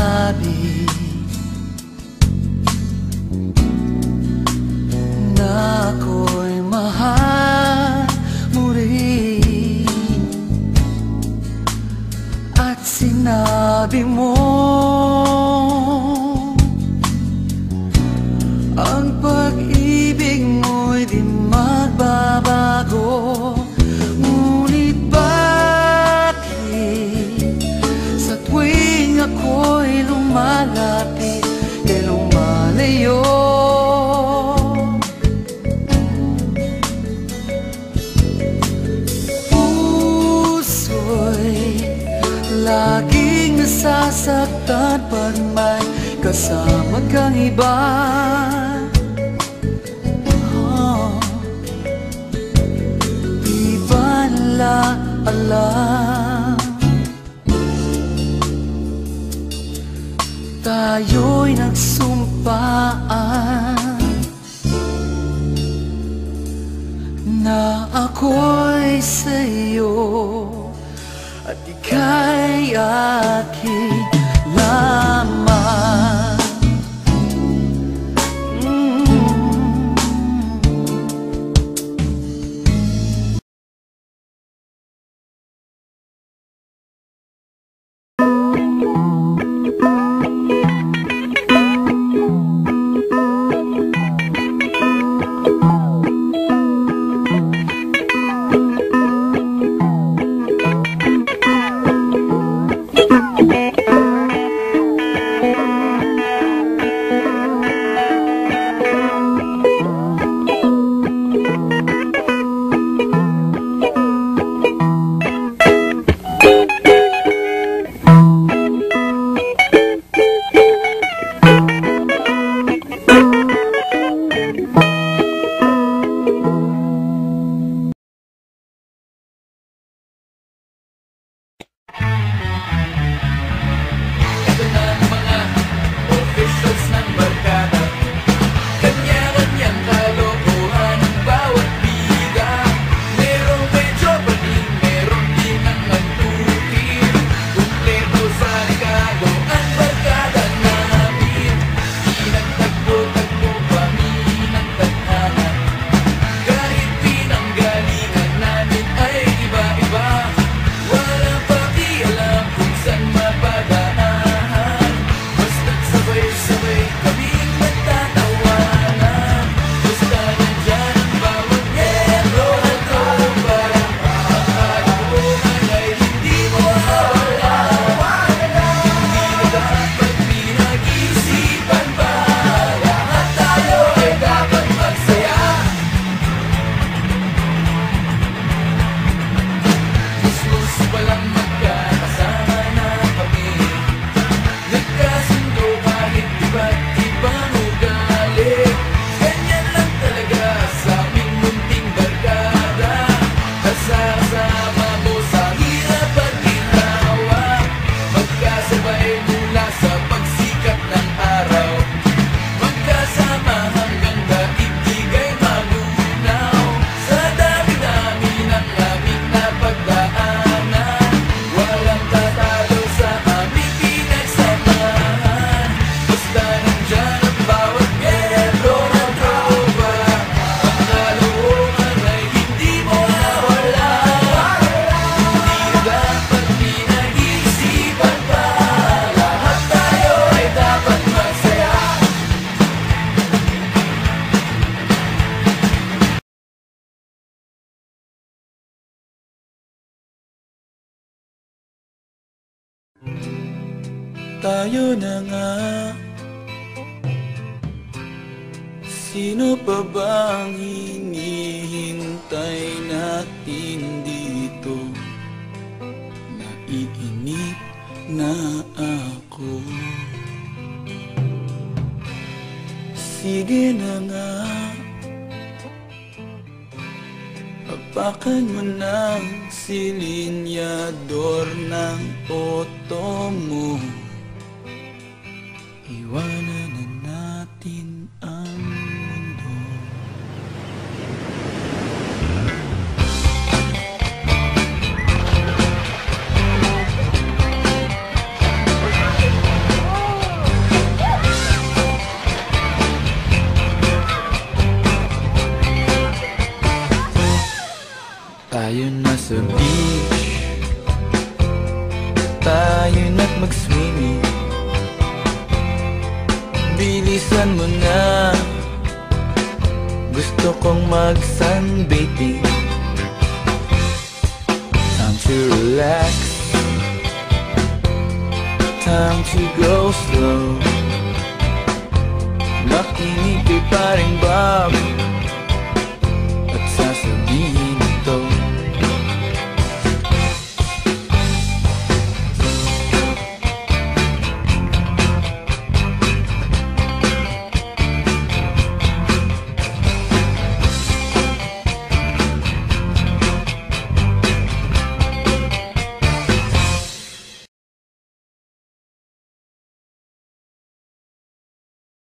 sinabi na ako'y mahal mo rin, at sinabi mo ang pag-ibig mo'y di magbabago. Ngunit bakit sa tuwing ako'y lumalapit kay lumalayo? Puso'y laging nasasaktan pag may kasama kang iba. Di ba nila alam tayo'y nagsumpaan na ako'y sa'yo at ika'y aking lamang. Tayo na nga, sino pa ba ang hinihintay natin dito? Naiinip na ako. Sige na nga, apakan mo ng silinyador ng auto mo. Iwanan na natin ang mundo. Bilisan mo na, gusto kong mag-sunbathing. Time to relax, time to go slow. Makinig kay paring Bob at sasabihin ito.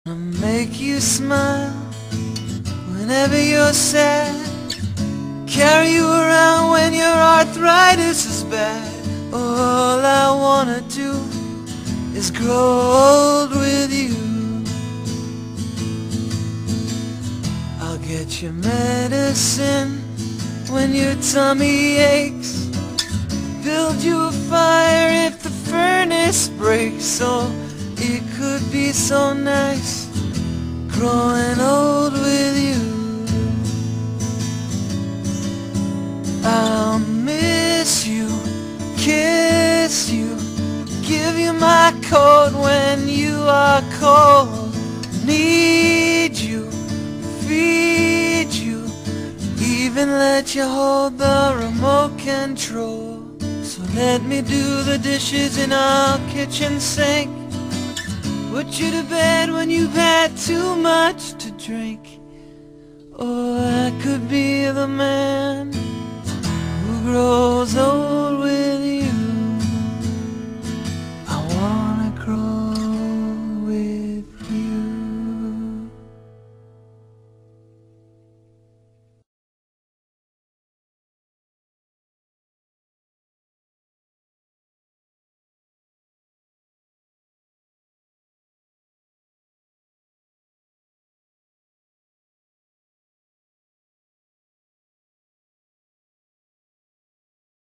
I'll make you smile whenever you're sad, carry you around when your arthritis is bad. All I wanna do is grow old with you. I'll get you medicine when your tummy aches, build you a fire if the furnace breaks. Oh, it could be so nice growing old with you. I'll miss you, kiss you, give you my coat when you are cold. Need you, feed you, even let you hold the remote control. So let me do the dishes in our kitchen sink, put you to bed when you've had too much to drink. Or I could be the man who grows old with you.